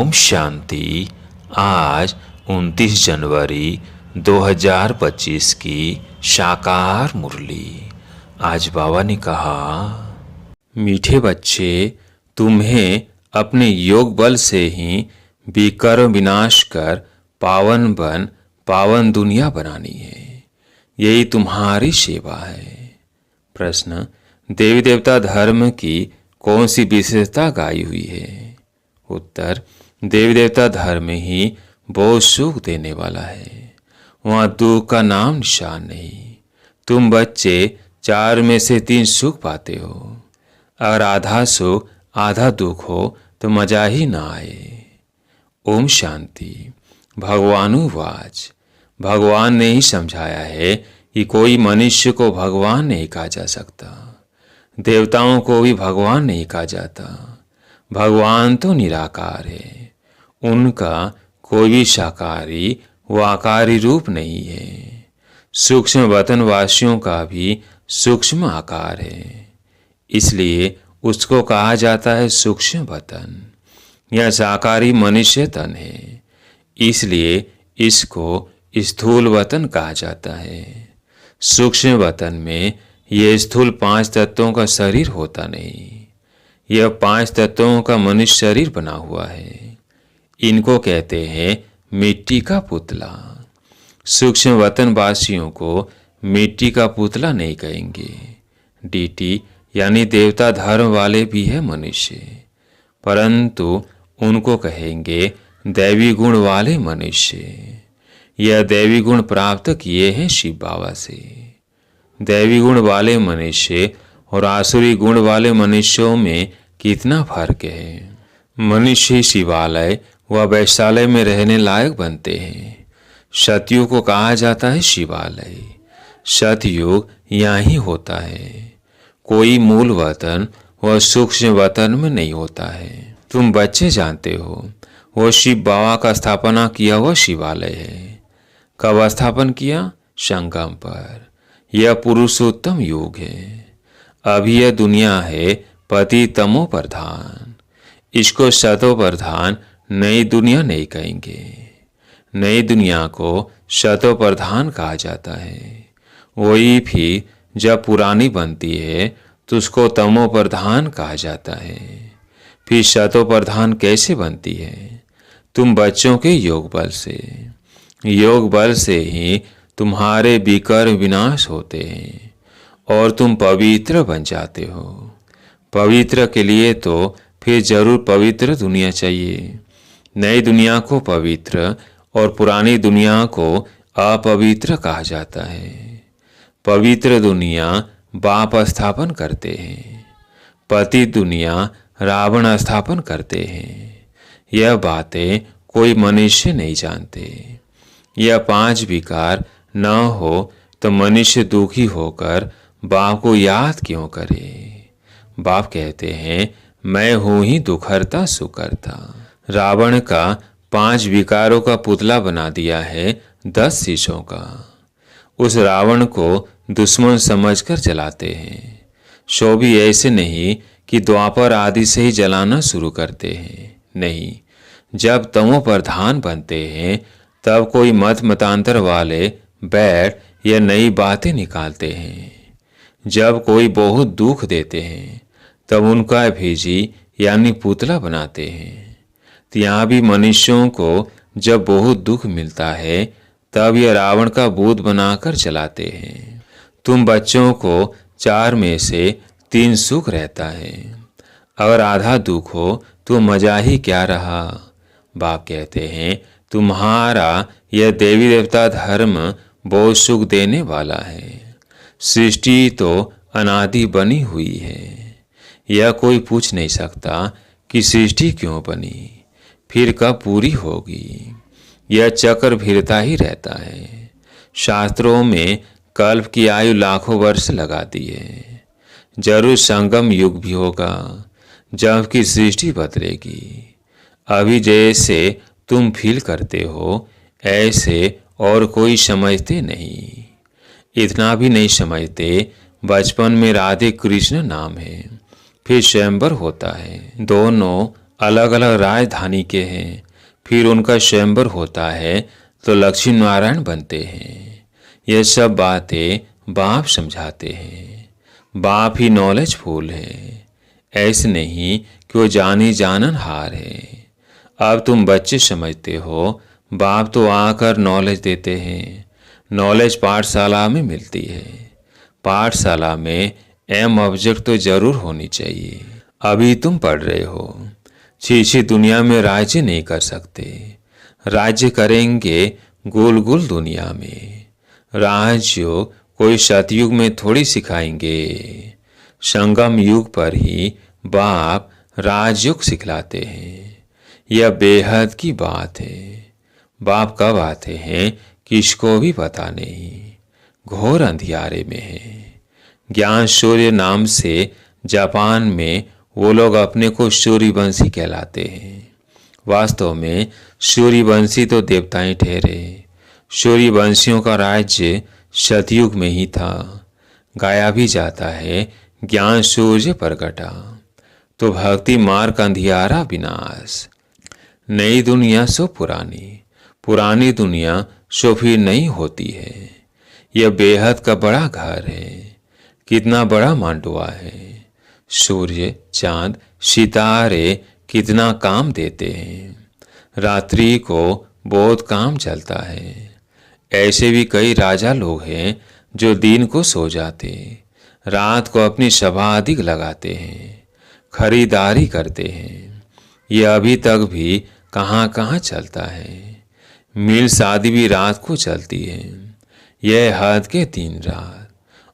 ओम शांति। आज 29 जनवरी 2025 की साकार मुरली। आज बाबा ने कहा, मीठे बच्चे, तुम्हें अपने योग बल से ही विकर्म विनाश कर पावन बन पावन दुनिया बनानी है। यही तुम्हारी सेवा है। प्रश्न, देवी देवता धर्म की कौन सी विशेषता गाई हुई है? उत्तर, देवी देवता धर्म ही बहुत सुख देने वाला है। वहाँ दुख का नाम निशान नहीं। तुम बच्चे 4 में से 3 सुख पाते हो। अगर आधा सुख आधा दुख हो तो मजा ही ना आए। ओम शांति। भगवानुवाच। भगवान ने ही समझाया है कि कोई मनुष्य को भगवान नहीं कहा जा सकता। देवताओं को भी भगवान नहीं कहा जाता। भगवान तो निराकार है। उनका कोई भी साकारी व आकारी रूप नहीं है। सूक्ष्म वतन वासियों का भी सूक्ष्म आकार है, इसलिए उसको कहा जाता है सूक्ष्म वतन। यह साकारी मनुष्य तन है, इसलिए इसको स्थूल वतन कहा जाता है। सूक्ष्म वतन में यह स्थूल 5 तत्वों का शरीर होता नहीं। यह 5 तत्वों का मनुष्य शरीर बना हुआ है। इनको कहते हैं मिट्टी का पुतला। सूक्ष्म वतन वासियों को मिट्टी का पुतला नहीं कहेंगे। डीटी यानी देवता धर्म वाले भी है मनुष्य, परंतु उनको कहेंगे दैवी गुण वाले मनुष्य। यह दैवी गुण प्राप्त किए हैं शिव बाबा से। दैवी गुण वाले मनुष्य और आसुरी गुण वाले मनुष्यों में कितना फर्क है। मनुष्य शिवालय व वैश्यालय में रहने लायक बनते हैं। सतयुग को कहा जाता है शिवालय। सतयुग यहाँ ही होता है। कोई मूल वतन व सूक्ष्म वतन में नहीं होता है। तुम बच्चे जानते हो, वो शिव बाबा का स्थापना किया हुआ शिवालय है। कब स्थापन किया? संगम पर। यह पुरुषोत्तम युग है। अभी यह दुनिया है पति तमो प्रधान। इसको सतो प्रधान नई दुनिया नहीं कहेंगे। नई दुनिया को सतो प्रधान कहा जाता है। वही भी जब पुरानी बनती है तो उसको तमो प्रधान कहा जाता है। फिर सतो प्रधान कैसे बनती है? तुम बच्चों के योग बल से। योग बल से ही तुम्हारे विकर्म विनाश होते हैं और तुम पवित्र बन जाते हो। पवित्र के लिए तो फिर जरूर पवित्र दुनिया चाहिए। नई दुनिया को पवित्र और पुरानी दुनिया को अपवित्र कहा जाता है। पवित्र दुनिया बाप स्थापन करते हैं, पति दुनिया रावण स्थापन करते हैं। यह बातें कोई मनुष्य नहीं जानते। यह 5 विकार न हो तो मनुष्य दुखी होकर बाप को याद क्यों करे? बाप कहते हैं, मैं हूं ही दुखहर्ता सुखहर्ता। रावण का 5 विकारों का पुतला बना दिया है 10 शीशों का। उस रावण को दुश्मन समझकर जलाते हैं। सो भी ऐसे नहीं कि द्वापर आदि से ही जलाना शुरू करते हैं। नहीं, जब तमो प्रधान बनते हैं तब कोई मत मतांतर वाले बैठ या नई बातें निकालते हैं। जब कोई बहुत दुख देते हैं तब उनका भेजी यानी पुतला बनाते हैं। तो यहाँ भी मनुष्यों को जब बहुत दुख मिलता है तब यह रावण का भूत बनाकर चलाते हैं। तुम बच्चों को 4 में से 3 सुख रहता है। अगर आधा दुख हो तो मजा ही क्या रहा। बाप कहते हैं, तुम्हारा यह देवी देवता धर्म बहुत सुख देने वाला है। सृष्टि तो अनादि बनी हुई है। यह कोई पूछ नहीं सकता कि सृष्टि क्यों बनी, फिर कब पूरी होगी। यह चक्र फिरता ही रहता है। शास्त्रों में कल्प की आयु लाखों वर्ष लगा दी है। जरूर संगम युग भी होगा जबकि सृष्टि बदलेगी। अभी जैसे तुम फील करते हो ऐसे और कोई समझते नहीं। इतना भी नहीं समझते, बचपन में राधे कृष्ण नाम है, फिर स्वयंवर होता है। दोनों अलग अलग राजधानी के हैं। फिर उनका स्वयंवर होता है तो लक्ष्मी नारायण बनते हैं। ये सब बातें बाप समझाते हैं। बाप ही नॉलेज फुल है, ऐसे नहीं कि वो जानी जानन हार है। अब तुम बच्चे समझते हो, बाप तो आकर नॉलेज देते हैं। नॉलेज पाठशाला में मिलती है। पाठशाला में एम ऑब्जेक्ट तो जरूर होनी चाहिए। अभी तुम पढ़ रहे हो, छीछी दुनिया में राज्य नहीं कर सकते। राज्य करेंगे गोल गोल दुनिया में। राजयोग कोई सतयुग में थोड़ी सिखाएंगे। संगम युग पर ही बाप राजयोग सिखलाते हैं। यह बेहद की बात है। बाप कब आते हैं किसको भी पता नहीं। घोर अंधियारे में है। ज्ञान सूर्य नाम से जापान में वो लोग अपने को सूर्यवंशी कहलाते हैं। वास्तव में सूर्यवंशी तो देवताएं ठहरे। सूर्यवंशियों का राज्य सतयुग में ही था। गाया भी जाता है, ज्ञान सूर्य प्रगटा तो भक्ति मार्ग अंधियारा विनाश। नई दुनिया सो पुरानी, पुरानी दुनिया सो फिर नई होती है। यह बेहद का बड़ा घर है। कितना बड़ा मांडवा है। सूर्य, चांद, सितारे कितना काम देते हैं। रात्रि को बहुत काम चलता है। ऐसे भी कई राजा लोग हैं जो दिन को सो जाते, रात को अपनी सभा अधिक लगाते हैं, खरीदारी करते हैं। यह अभी तक भी कहाँ कहाँ चलता है। मिल शादी भी रात को चलती है। यह हद के दिन रात,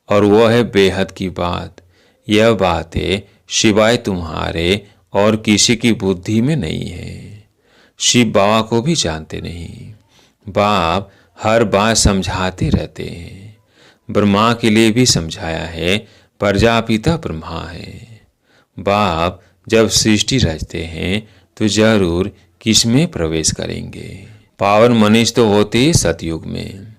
और वह है बेहद की बात। यह बातें सिवाय तुम्हारे और किसी की बुद्धि में नहीं है। शिव बाबा को भी जानते नहीं। बाप हर बात समझाते रहते हैं। ब्रह्मा के लिए भी समझाया है, प्रजापिता ब्रह्मा है। बाप जब सृष्टि रचते हैं तो जरूर किसमें प्रवेश करेंगे। पावन मनुष्य तो होते ही सतयुग में।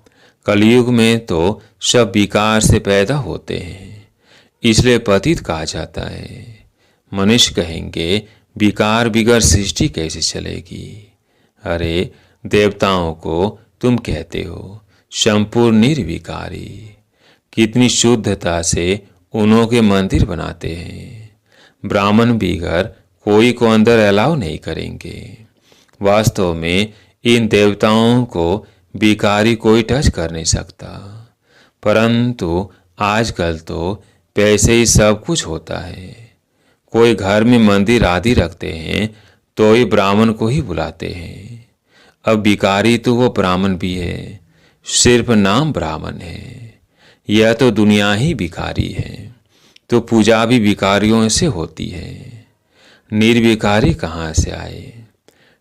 कलयुग में तो सब विकार से पैदा होते हैं, इसलिए पतित कहा जाता है। मनुष्य कहेंगे विकार बिगर सृष्टि कैसे चलेगी। अरे देवताओं को तुम कहते हो संपूर्ण निर्विकारी। कितनी शुद्धता से उन्हों के मंदिर बनाते हैं। ब्राह्मण बिगर कोई को अंदर अलाउ नहीं करेंगे। वास्तव में इन देवताओं को भिखारी कोई टच कर नहीं सकता। परंतु आजकल तो पैसे ही सब कुछ होता है। कोई घर में मंदिर आदि रखते हैं तो ही ब्राह्मण को ही बुलाते हैं। अब भिखारी तो वो ब्राह्मण भी है, सिर्फ नाम ब्राह्मण है। यह तो दुनिया ही भिखारी है, तो पूजा भी भिखारियों से होती है। निर्भिकारी कहाँ से आए।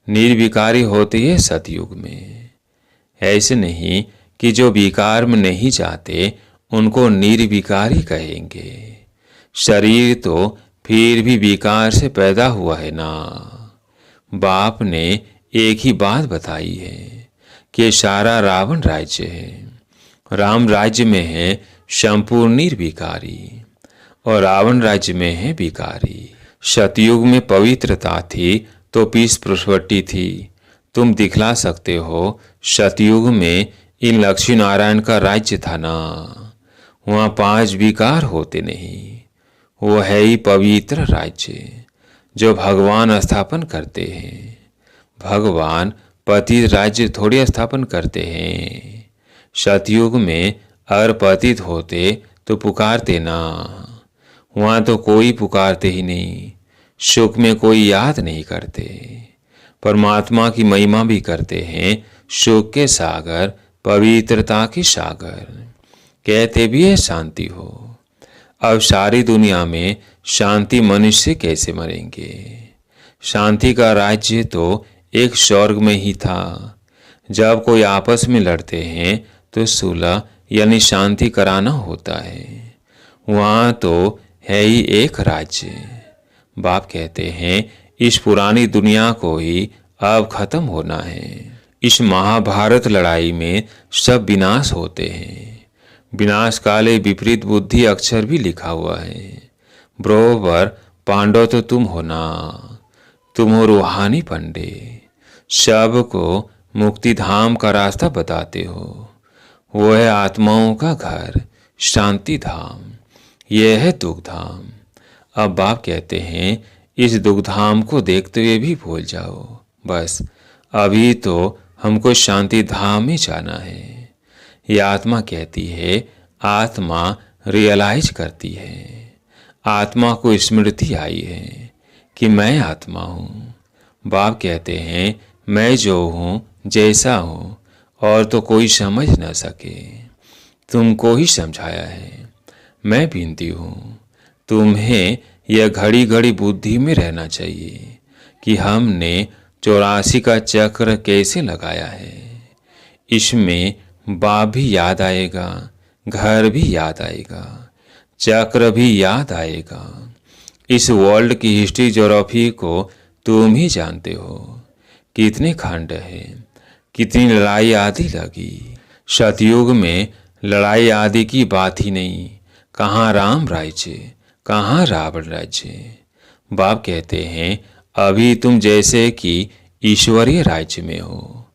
निर्भिकारी होते हैं सतयुग में। ऐसे नहीं कि जो विकार में नहीं जाते उनको निर्विकारी कहेंगे। शरीर तो फिर भी विकार से पैदा हुआ है ना। बाप ने एक ही बात बताई है कि सारा रावण राज्य है। राम राज्य में है संपूर्ण निर्विकारी, और रावण राज्य में है विकारी। सतयुग में पवित्रता थी तो पीस प्रॉपर्टी थी। तुम दिखला सकते हो सतयुग में इन लक्ष्मी नारायण का राज्य था ना। वहाँ 5 विकार होते नहीं। वो है ही पवित्र राज्य जो भगवान स्थापन करते हैं। भगवान पतित राज्य थोड़ी स्थापन करते हैं। सतयुग में अगर पतित होते तो पुकारते ना। वहाँ तो कोई पुकारते ही नहीं। सुख में कोई याद नहीं करते। परमात्मा की महिमा भी करते हैं। सुख के सागर, पवित्रता के सागर, कहते भी है शांति हो। अब सारी दुनिया में शांति मनुष्य कैसे मरेंगे। शांति का राज्य तो एक स्वर्ग में ही था। जब कोई आपस में लड़ते हैं तो सुलह यानी शांति कराना होता है। वहाँ तो है ही एक राज्य। बाप कहते हैं इस पुरानी दुनिया को ही अब खत्म होना है। इस महाभारत लड़ाई में सब विनाश होते हैं। विनाश काले विपरीत बुद्धि अक्षर भी लिखा हुआ है। बरोबर पांडव तो तुम हो ना। तुम हो रूहानी पंडे, सबको मुक्ति धाम का रास्ता बताते हो। वो है आत्माओं का घर, शांति धाम। यह है दुख धाम। अब बाप कहते हैं इस दुख धाम को देखते हुए भी भूल जाओ। बस अभी तो हमको शांति धाम में जाना है। ये आत्मा कहती है, आत्मा रियलाइज करती है। आत्मा को स्मृति आई है कि मैं आत्मा हूँ। बाप कहते हैं मैं जो हूँ, जैसा हूँ, और तो कोई समझ न सके। तुमको ही समझाया है। मैं विनती हूँ, तुम्हें यह घड़ी घड़ी बुद्धि में रहना चाहिए कि हमने 84 का चक्र कैसे लगाया है। इसमें बाप भी याद आएगा, घर भी याद आएगा, चक्र भी याद आएगा। इस वर्ल्ड की हिस्ट्री ज्योग्राफी को तुम ही जानते हो। कितने खंड है, कितनी लड़ाई आदि लगी। सतयुग में लड़ाई आदि की बात ही नहीं। कहाँ राम राज्य, कहाँ रावण राज्य। बाप कहते हैं अभी तुम जैसे कि ईश्वरीय राज्य में हो,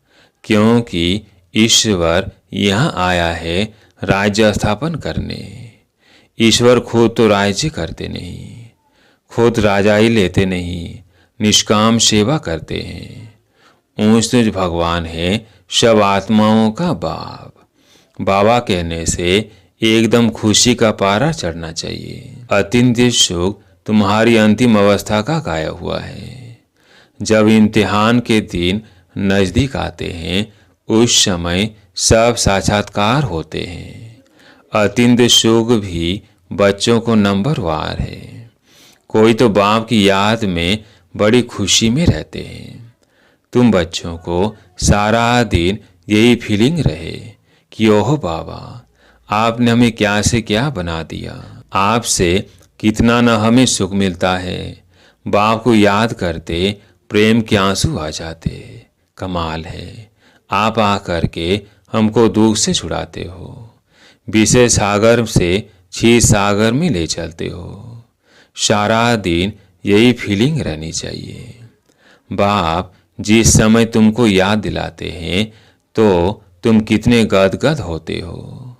क्योंकि ईश्वर यहाँ आया है राज्य स्थापन करने। ईश्वर खुद तो राज्य करते नहीं, खुद राजाई लेते नहीं, निष्काम सेवा करते हैं। ऊंच नीच भगवान है सब आत्माओं का बाप। बाबा कहने से एकदम खुशी का पारा चढ़ना चाहिए। अत्यंत सुख तुम्हारी अंतिम अवस्था का गाया हुआ है। जब इम्तिहान के दिन नजदीक आते हैं उस समय सब साक्षात्कार होते हैं। अत्यंत सुख भी बच्चों को नंबरवार है। कोई तो बाप की याद में बड़ी खुशी में रहते हैं। तुम बच्चों को सारा दिन यही फीलिंग रहे कि ओह बाबा, आपने हमें क्या से क्या बना दिया। आपसे कितना न हमें सुख मिलता है। बाप को याद करते प्रेम के आंसू आ जाते। कमाल है, आप आकर के हमको दुख से छुड़ाते हो। विषय सागर से क्षीर सागर में ले चलते हो। सारा दिन यही फीलिंग रहनी चाहिए। बाप जिस समय तुमको याद दिलाते हैं तो तुम कितने गदगद होते हो।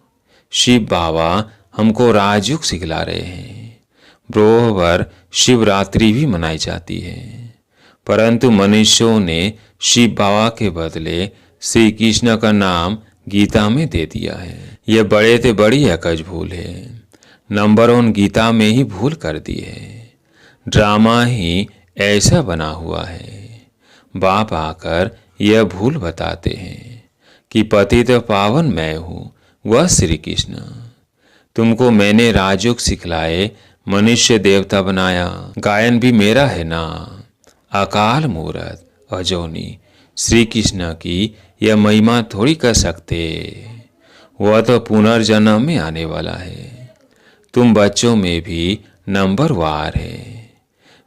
शिव बाबा हमको राजयोग सिखला रहे हैं। बरोबर शिवरात्रि भी मनाई जाती है, परंतु मनुष्यों ने शिव बाबा के बदले श्री कृष्ण का नाम गीता में दे दिया है। यह बड़े से बड़ी अकज भूल है। नंबर 1 गीता में ही भूल कर दी है। ड्रामा ही ऐसा बना हुआ है। बाप आकर यह भूल बताते हैं कि पतित पावन मैं हूँ, वह श्री कृष्ण। तुमको मैंने राजयोग सिखलाए, मनुष्य देवता बनाया। गायन भी मेरा है ना। अकाल मूरत अजोनी श्री कृष्ण की यह महिमा थोड़ी कर सकते। वह तो पुनर्जन्म में आने वाला है। तुम बच्चों में भी नंबरवार है,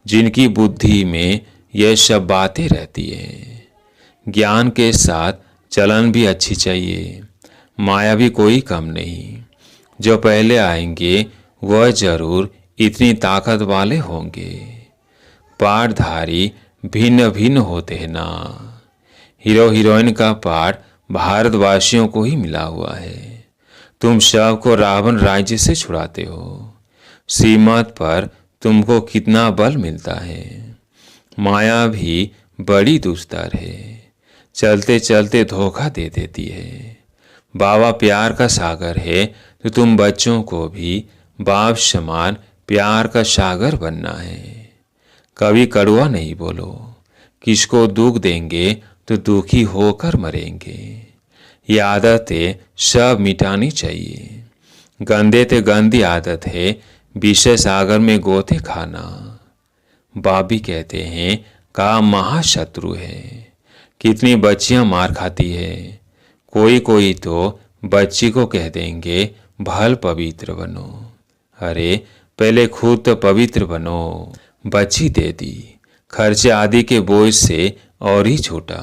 जिनकी बुद्धि में यह सब बातें रहती है। ज्ञान के साथ चलन भी अच्छी चाहिए। माया भी कोई कम नहीं। जो पहले आएंगे वह जरूर इतनी ताकत वाले होंगे। पाठधारी भिन्न भिन्न होते हैं ना। हीरो हीरोइन का पाठ भारतवासियों को ही मिला हुआ है। तुम सबको रावण राज्य से छुड़ाते हो। श्रीमत पर तुमको कितना बल मिलता है। माया भी बड़ी दुस्तर है, चलते चलते धोखा दे देती है। बाबा प्यार का सागर है तो तुम बच्चों को भी बाप समान प्यार का सागर बनना है। कभी कड़वा नहीं बोलो। किसको दुख देंगे तो दुखी होकर मरेंगे। ये आदतें सब मिटानी चाहिए। गंदे ते गंदी आदत है विषय सागर में गोते खाना। बाप भी कहते हैं काम महाशत्रु है। कितनी बच्चियां मार खाती है। कोई तो बच्ची को कह देंगे भल पवित्र बनो। अरे पहले खुद तो पवित्र बनो। बच्ची दे दी, खर्चे आदि के बोझ से और ही छोटा,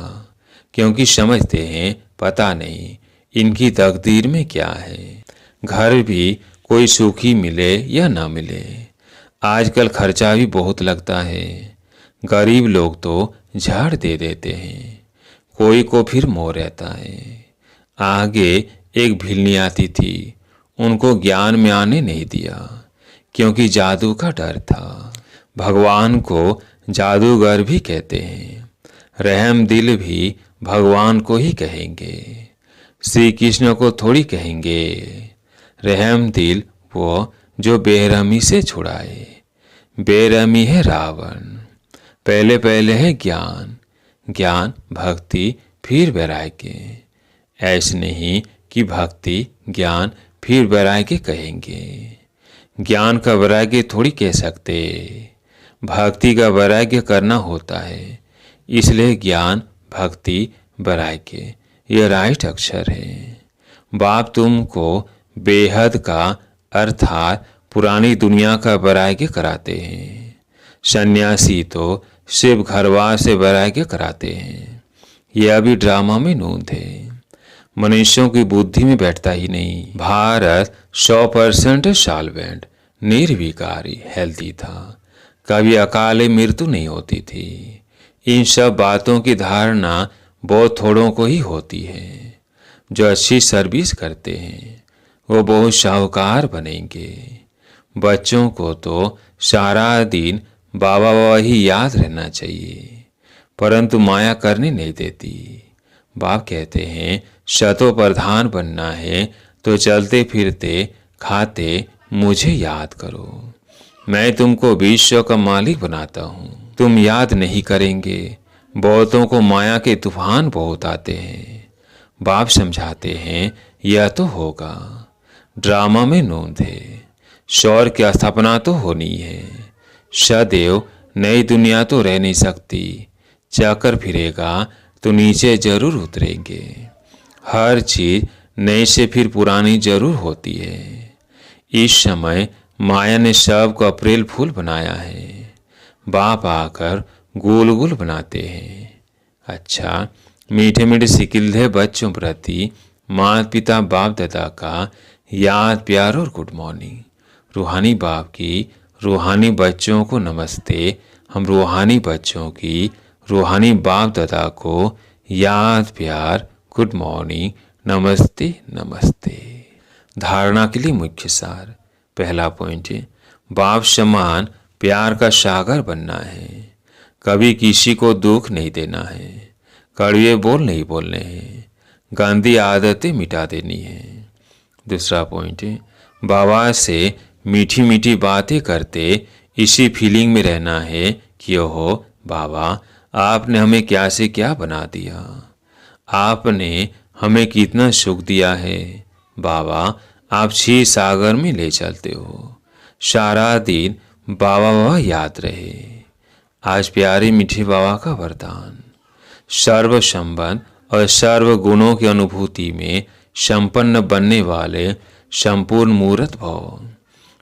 क्योंकि समझते हैं पता नहीं इनकी तकदीर में क्या है। घर भी कोई सुखी मिले या ना मिले। आजकल खर्चा भी बहुत लगता है। गरीब लोग तो झाड़ दे देते हैं, कोई को फिर मोह रहता है। आगे एक भिलनी आती थी, उनको ज्ञान में आने नहीं दिया क्योंकि जादू का डर था। भगवान को जादूगर भी कहते हैं, रहम दिल भी भगवान को ही कहेंगे, श्री कृष्ण को थोड़ी कहेंगे। रहम दिल वो जो बेरहमी से छुड़ाए, बेरहमी है रावण। पहले पहले है ज्ञान, ज्ञान भक्ति फिर वैराग्य। ऐसे नहीं कि भक्ति ज्ञान फिर वैराग्य कहेंगे। ज्ञान का वैराग्य थोड़ी कह सकते, भक्ति का वैराग्य करना होता है, इसलिए ज्ञान भक्ति वैराग्य यह राइट अक्षर है। बाप तुमको बेहद का अर्थात पुरानी दुनिया का वैराग्य कराते हैं। सन्यासी तो सिर्फ घरवार से वैराग्य कराते हैं, यह अभी ड्रामा में नूंद है, मनुष्यों की बुद्धि में बैठता ही नहीं। भारत 100% सॉल्वेंट निर्विकारी हेल्दी था, कभी अकाले मृत्यु नहीं होती थी। इन सब बातों की धारणा बहुत थोड़ों को ही होती है। जो अच्छी सर्विस करते हैं वो बहुत शाहूकार बनेंगे। बच्चों को तो सारा दिन बाबा बाबा ही याद रहना चाहिए, परंतु माया करने नहीं देती। बाप कहते हैं शतो प्रधान बनना है तो चलते फिरते खाते मुझे याद करो, मैं तुमको विश्व का मालिक बनाता हूँ। तुम याद नहीं करेंगे, बहुतों को माया के तूफान बहुत आते हैं। बाप समझाते हैं यह तो होगा, ड्रामा में नोंद है, शौर की स्थापना तो होनी है। सदैव नई दुनिया तो रह नहीं सकती, चक्कर फिरेगा तो नीचे जरूर उतरेंगे। हर चीज नई से फिर पुरानी जरूर होती है। इस समय माया ने सबको अप्रैल फूल बनाया है, बाप आकर गोल गोल बनाते हैं। अच्छा, मीठे मीठे सिकिल्धे बच्चों प्रति माता पिता बाप दादा का याद प्यार और गुड मॉर्निंग। रूहानी बाप की रूहानी बच्चों को नमस्ते। हम रूहानी बच्चों की रूहानी बाप दादा को याद प्यार गुड मॉर्निंग नमस्ते नमस्ते। धारणा के लिए मुख्य सार। पहला पॉइंट है, बाप समान प्यार का सागर बनना है, कभी किसी को दुख नहीं देना है, कड़वे बोल नहीं बोलने हैं, गंदी आदतें मिटा देनी है। दूसरा पॉइंट है, बाबा से मीठी मीठी बातें करते इसी फीलिंग में रहना है कि ओहो बाबा आपने हमें क्या से क्या बना दिया, आपने हमें कितना सुख दिया है। बाबा आप क्षीर सागर में ले चलते हो, सारा दिन बाबा बाबा याद रहे। आज प्यारे मीठे बाबा का वरदान, सर्व संबंध और सर्व गुणों की अनुभूति में संपन्न बनने वाले संपूर्ण मूर्त भव।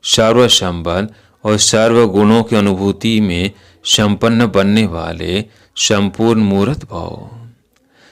सर्व संबंध और सर्व गुणों की अनुभूति में संपन्न बनने वाले संपूर्ण मूर्त भव।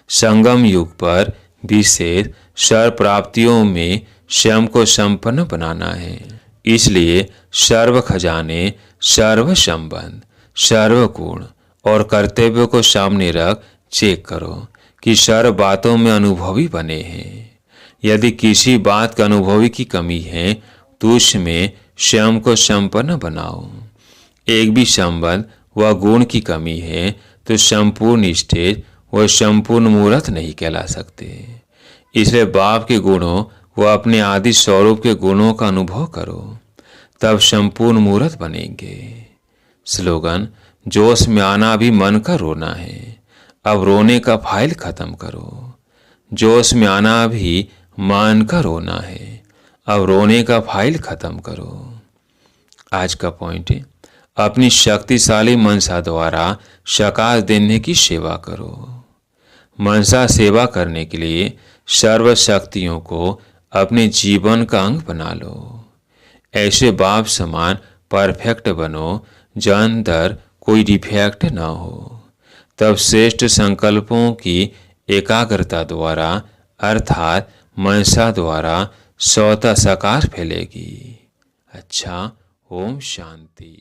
संगम युग पर विशेष सर्व प्राप्तियों में स्वयं को संपन्न बनाना है, इसलिए सर्व खजाने, सर्व संबंध, सर्व गुण और कर्तव्य को सामने रख चेक करो कि सर्व बातों में अनुभवी बने हैं। यदि किसी बात का अनुभवी की कमी है तो उसमें स्वयं को संपन्न बनाओ। एक भी संबंध व गुण की कमी है तो संपूर्ण स्टेज व संपूर्ण मूर्त नहीं कहला सकते। इसलिए बाप के गुणों व अपने आदि स्वरूप के गुणों का अनुभव करो, तब संपूर्ण मूर्त बनेंगे। स्लोगन, जोश में आना भी मन का रोना है, अब रोने का फाइल खत्म करो। जोश में आना भी मन का रोना है, अब रोने का फाइल खत्म करो। आज का पॉइंट है, अपनी शक्तिशाली मनसा द्वारा शकाश देने की सेवा करो। मनसा सेवा करने के लिए सर्व शक्तियों को अपने जीवन का अंग बना लो। ऐसे बाप समान परफेक्ट बनो जो अंदर कोई डिफेक्ट न हो, तब श्रेष्ठ संकल्पों की एकाग्रता द्वारा अर्थात मनसा द्वारा स्वतः साकार फैलेगी। अच्छा, ओम शांति।